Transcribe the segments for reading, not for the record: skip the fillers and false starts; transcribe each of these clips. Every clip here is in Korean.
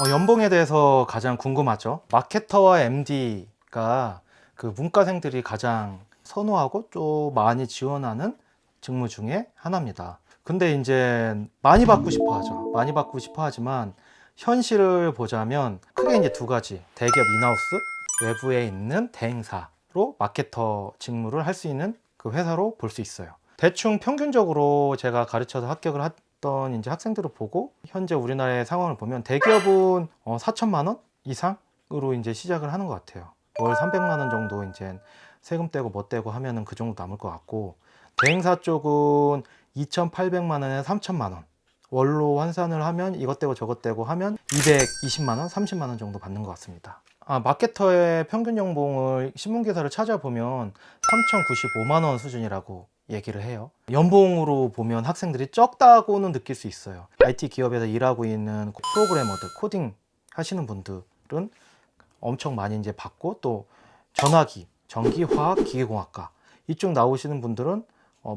연봉에 대해서 가장 궁금하죠. 마케터와 MD가 그 문과생들이 가장 선호하고 좀 많이 지원하는 직무 중에 하나입니다. 근데 이제 많이 받고 싶어 하죠. 많이 받고 싶어 하지만 현실을 보자면 크게 이제 두 가지. 대기업 인하우스, 외부에 있는 대행사로 마케터 직무를 할 수 있는 그 회사로 볼 수 있어요. 대충 평균적으로 제가 가르쳐서 합격을 했던 이제 학생들을 보고 현재 우리나라의 상황을 보면 대기업은 4천만 원 이상으로 이제 시작을 하는 것 같아요. 월 300만 원 정도 이제 세금 떼고 뭐 떼고 하면은 그 정도 남을 것 같고, 대행사 쪽은 2,800만 원에 3천만 원, 월로 환산을 하면 이것 떼고 저것 떼고 하면 220만 원, 30만 원 정도 받는 것 같습니다. 마케터의 평균 연봉을 신문기사를 찾아보면 3,095만 원 수준이라고 얘기를 해요. 연봉으로 보면 학생들이 적다고는 느낄 수 있어요. IT 기업에서 일하고 있는 프로그래머들, 코딩 하시는 분들은 엄청 많이 이제 받고, 또 전화기, 전기, 화학, 기계공학과 이쪽 나오시는 분들은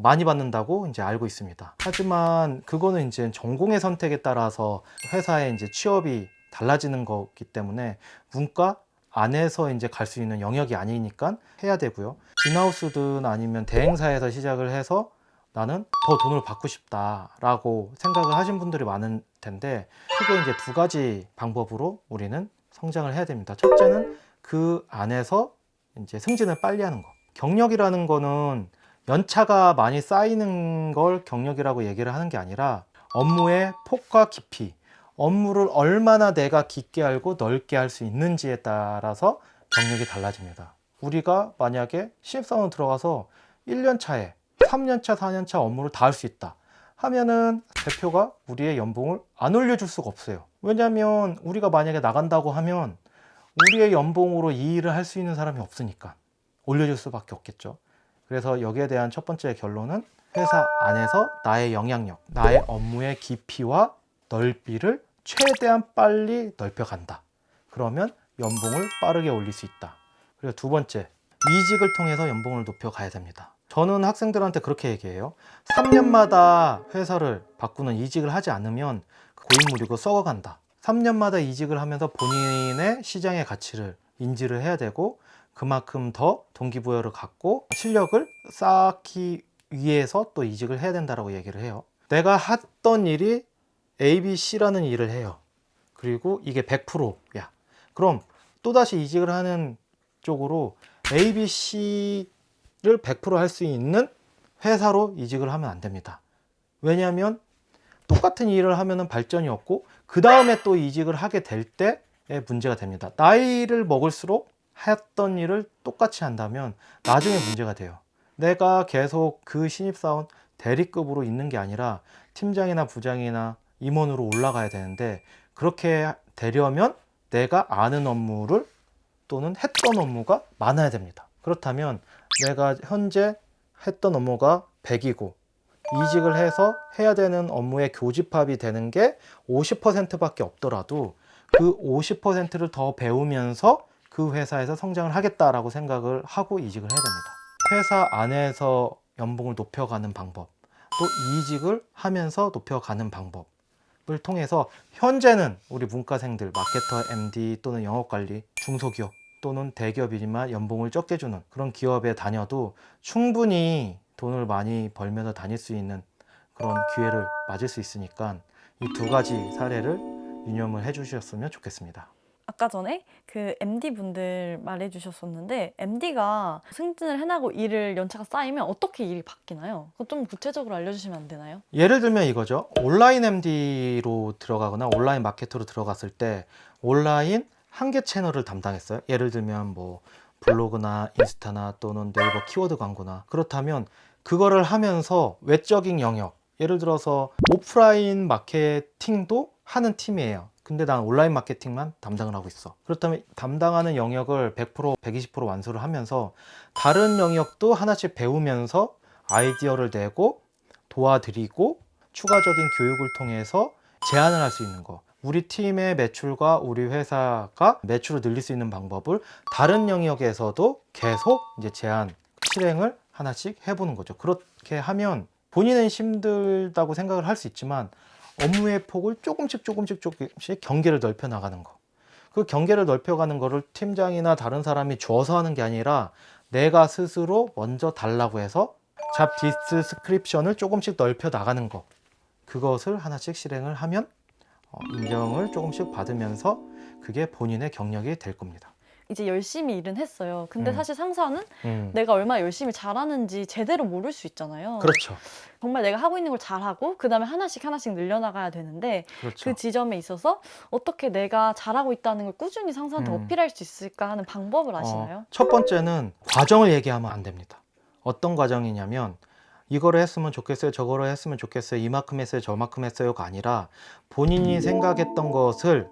많이 받는다고 이제 알고 있습니다. 하지만 그거는 이제 전공의 선택에 따라서 회사의 이제 취업이 달라지는 거기 때문에 문과 안에서 이제 갈 수 있는 영역이 아니니까 해야 되고요. 인하우스든 아니면 대행사에서 시작을 해서 나는 더 돈을 받고 싶다라고 생각을 하신 분들이 많을 텐데, 크게 이제 두 가지 방법으로 우리는 성장을 해야 됩니다. 첫째는 그 안에서 이제 승진을 빨리 하는 거. 경력이라는 거는 연차가 많이 쌓이는 걸 경력이라고 얘기를 하는 게 아니라 업무의 폭과 깊이, 업무를 얼마나 내가 깊게 알고 넓게 할 수 있는지에 따라서 경력이 달라집니다. 우리가 만약에 신입사원 들어가서 1년 차에 3년 차, 4년 차 업무를 다 할 수 있다 하면은 대표가 우리의 연봉을 안 올려줄 수가 없어요. 왜냐하면 우리가 만약에 나간다고 하면 우리의 연봉으로 이 일을 할 수 있는 사람이 없으니까 올려줄 수밖에 없겠죠. 그래서 여기에 대한 첫 번째 결론은 회사 안에서 나의 영향력, 나의 업무의 깊이와 넓이를 최대한 빨리 넓혀간다. 그러면 연봉을 빠르게 올릴 수 있다. 그리고 두 번째, 이직을 통해서 연봉을 높여가야 됩니다. 저는 학생들한테 그렇게 얘기해요. 3년마다 회사를 바꾸는 이직을 하지 않으면 고인물이고 썩어간다. 3년마다 이직을 하면서 본인의 시장의 가치를 인지를 해야 되고, 그만큼 더 동기부여를 갖고 실력을 쌓기 위해서 또 이직을 해야 된다고 얘기를 해요. 내가 했던 일이 ABC라는 일을 해요. 그리고 이게 100%야. 그럼 또다시 이직을 하는 쪽으로 ABC를 100% 할 수 있는 회사로 이직을 하면 안 됩니다. 왜냐하면 똑같은 일을 하면 발전이 없고 그 다음에 또 이직을 하게 될 때에 문제가 됩니다. 나이를 먹을수록 했던 일을 똑같이 한다면 나중에 문제가 돼요. 내가 계속 그 신입사원 대리급으로 있는 게 아니라 팀장이나 부장이나 임원으로 올라가야 되는데, 그렇게 되려면 내가 아는 업무를 또는 했던 업무가 많아야 됩니다. 그렇다면 내가 현재 했던 업무가 100이고 이직을 해서 해야 되는 업무의 교집합이 되는 게 50%밖에 없더라도 그 50%를 더 배우면서 그 회사에서 성장을 하겠다라고 생각을 하고 이직을 해야 됩니다. 회사 안에서 연봉을 높여가는 방법, 또 이직을 하면서 높여가는 방법을 통해서 현재는 우리 문과생들, 마케터, MD 또는 영업관리, 중소기업 또는 대기업이지만 연봉을 적게 주는 그런 기업에 다녀도 충분히 돈을 많이 벌면서 다닐 수 있는 그런 기회를 맞을 수 있으니까 이 두 가지 사례를 유념을 해 주셨으면 좋겠습니다. 아까 전에 그 MD 분들 말해주셨었는데 MD가 승진을 해나고 일을 연차가 쌓이면 어떻게 일이 바뀌나요? 그거 좀 구체적으로 알려주시면 안 되나요? 예를 들면 이거죠. 온라인 MD로 들어가거나 온라인 마케터로 들어갔을 때 온라인 한 개 채널을 담당했어요. 예를 들면 뭐 블로그나 인스타나 또는 네이버 키워드 광고나. 그렇다면 그거를 하면서 외적인 영역, 예를 들어서 오프라인 마케팅도 하는 팀이에요. 근데 난 온라인 마케팅만 담당을 하고 있어. 그렇다면 담당하는 영역을 100%, 120% 완수를 하면서 다른 영역도 하나씩 배우면서 아이디어를 내고 도와드리고 추가적인 교육을 통해서 제안을 할 수 있는 거. 우리 팀의 매출과 우리 회사가 매출을 늘릴 수 있는 방법을 다른 영역에서도 계속 이제 제안, 실행을 하나씩 해보는 거죠. 그렇게 하면 본인은 힘들다고 생각을 할 수 있지만 업무의 폭을 조금씩 경계를 넓혀 나가는 거. 그 경계를 넓혀가는 거를 팀장이나 다른 사람이 줘서 하는 게 아니라 내가 스스로 먼저 달라고 해서 잡 디스크립션을 조금씩 넓혀 나가는 거. 그것을 하나씩 실행을 하면 인정을 조금씩 받으면서 그게 본인의 경력이 될 겁니다. 이제 열심히 일은 했어요. 근데 음. 사실 상사는 내가 얼마나 열심히 잘하는지 제대로 모를 수 있잖아요. 그렇죠. 정말 내가 하고 있는 걸 잘하고 그 다음에 하나씩 늘려나가야 되는데 그렇죠. 그 지점에 있어서 어떻게 내가 잘하고 있다는 걸 꾸준히 상사한테 어필할 수 있을까 하는 방법을 아시나요? 첫 번째는 과정을 얘기하면 안 됩니다. 어떤 과정이냐면 이거를 했으면 좋겠어요, 저거를 했으면 좋겠어요, 이만큼 했어요, 저만큼 했어요가 아니라 본인이 생각했던 것을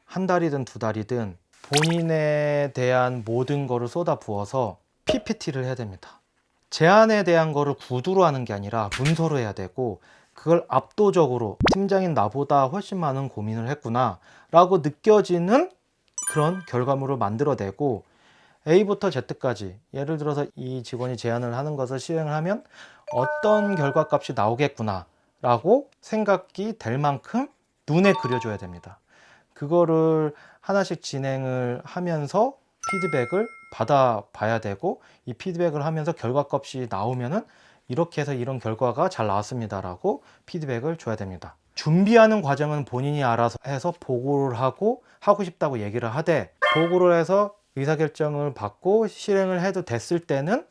한 달이든 두 달이든 본인에 대한 모든 거를 쏟아 부어서 PPT를 해야 됩니다. 제안에 대한 거를 구두로 하는 게 아니라 문서로 해야 되고, 그걸 압도적으로 팀장인 나보다 훨씬 많은 고민을 했구나 라고 느껴지는 그런 결과물을 만들어내고, A부터 Z까지 예를 들어서 이 직원이 제안을 하는 것을 실행을 하면 어떤 결과값이 나오겠구나 라고 생각이 될 만큼 눈에 그려줘야 됩니다. 그거를 하나씩 진행을 하면서 피드백을 받아봐야 되고, 이 피드백을 하면서 결과값이 나오면은 이렇게 해서 이런 결과가 잘 나왔습니다 라고 피드백을 줘야 됩니다. 준비하는 과정은 본인이 알아서 해서 보고를 하고 하고 싶다고 얘기를 하되, 보고를 해서 의사결정을 받고 실행을 해도 됐을 때는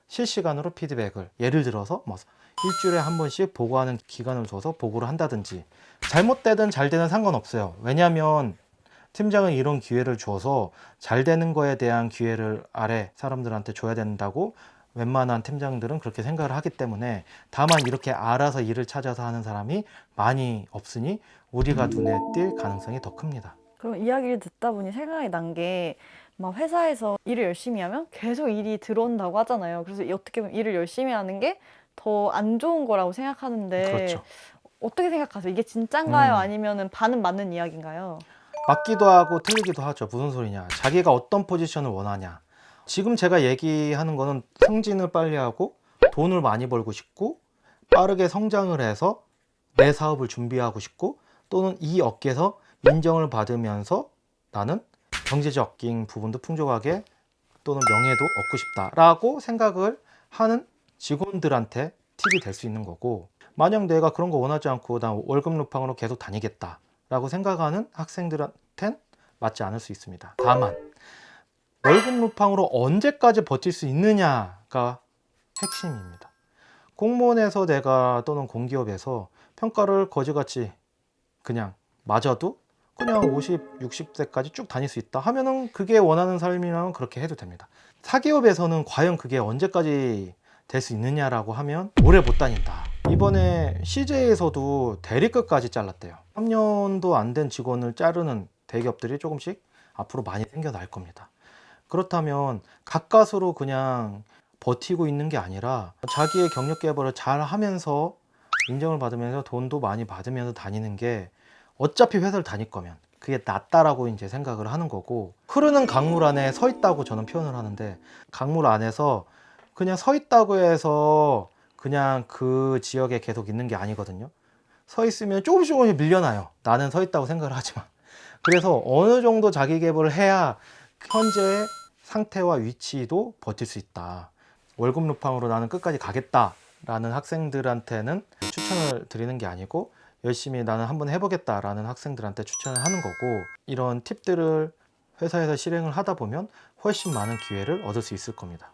실시간으로 피드백을, 예를 들어서 뭐 일주일에 한 번씩 보고하는 기간을 줘서 보고를 한다든지, 잘못되든 잘 되든 상관없어요. 왜냐하면 팀장은 이런 기회를 줘서 잘 되는 거에 대한 기회를 아래 사람들한테 줘야 된다고 웬만한 팀장들은 그렇게 생각을 하기 때문에, 다만 이렇게 알아서 일을 찾아서 하는 사람이 많이 없으니 우리가 눈에 띌 가능성이 더 큽니다. 그럼 이야기를 듣다 보니 생각이 난 게, 막 회사에서 일을 열심히 하면 계속 일이 들어온다고 하잖아요. 그래서 어떻게 보면 일을 열심히 하는 게 더 안 좋은 거라고 생각하는데, 그렇죠. 어떻게 생각하세요? 이게 진짠가요? 음. 아니면은 반은 맞는 이야기인가요? 맞기도 하고 틀리기도 하죠. 무슨 소리냐. 자기가 어떤 포지션을 원하냐. 지금 제가 얘기하는 거는 승진을 빨리 하고 돈을 많이 벌고 싶고 빠르게 성장을 해서 내 사업을 준비하고 싶고, 또는 이 업계에서 인정을 받으면서 나는 경제적인 부분도 풍족하게 또는 명예도 얻고 싶다라고 생각을 하는 직원들한테 팁이 될 수 있는 거고, 만약 내가 그런 거 원하지 않고 난 월급 루팡으로 계속 다니겠다 라고 생각하는 학생들한텐 맞지 않을 수 있습니다. 다만 월급 루팡으로 언제까지 버틸 수 있느냐가 핵심입니다. 공무원에서 내가 또는 공기업에서 평가를 거지같이 그냥 맞아도 그냥 50, 60세까지 쭉 다닐 수 있다 하면은 그게 원하는 삶이라면 그렇게 해도 됩니다. 사기업에서는 과연 그게 언제까지 될 수 있느냐라고 하면 오래 못 다닌다. 이번에 CJ에서도 대리급까지 잘랐대요. 3년도 안 된 직원을 자르는 대기업들이 조금씩 앞으로 많이 생겨날 겁니다. 그렇다면 가까스로 그냥 버티고 있는 게 아니라 자기의 경력 개발을 잘 하면서 인정을 받으면서 돈도 많이 받으면서 다니는 게, 어차피 회사를 다닐 거면 그게 낫다라고 이제 생각을 하는 거고, 흐르는 강물 안에 서 있다고 저는 표현을 하는데, 강물 안에서 그냥 서 있다고 해서 그냥 그 지역에 계속 있는 게 아니거든요. 서 있으면 조금씩 밀려나요. 나는 서 있다고 생각을 하지만. 그래서 어느 정도 자기 개발을 해야 현재의 상태와 위치도 버틸 수 있다. 월급 루팡으로 나는 끝까지 가겠다라는 학생들한테는 추천을 드리는 게 아니고, 열심히 나는 한번 해보겠다라는 학생들한테 추천을 하는 거고, 이런 팁들을 회사에서 실행을 하다 보면 훨씬 많은 기회를 얻을 수 있을 겁니다.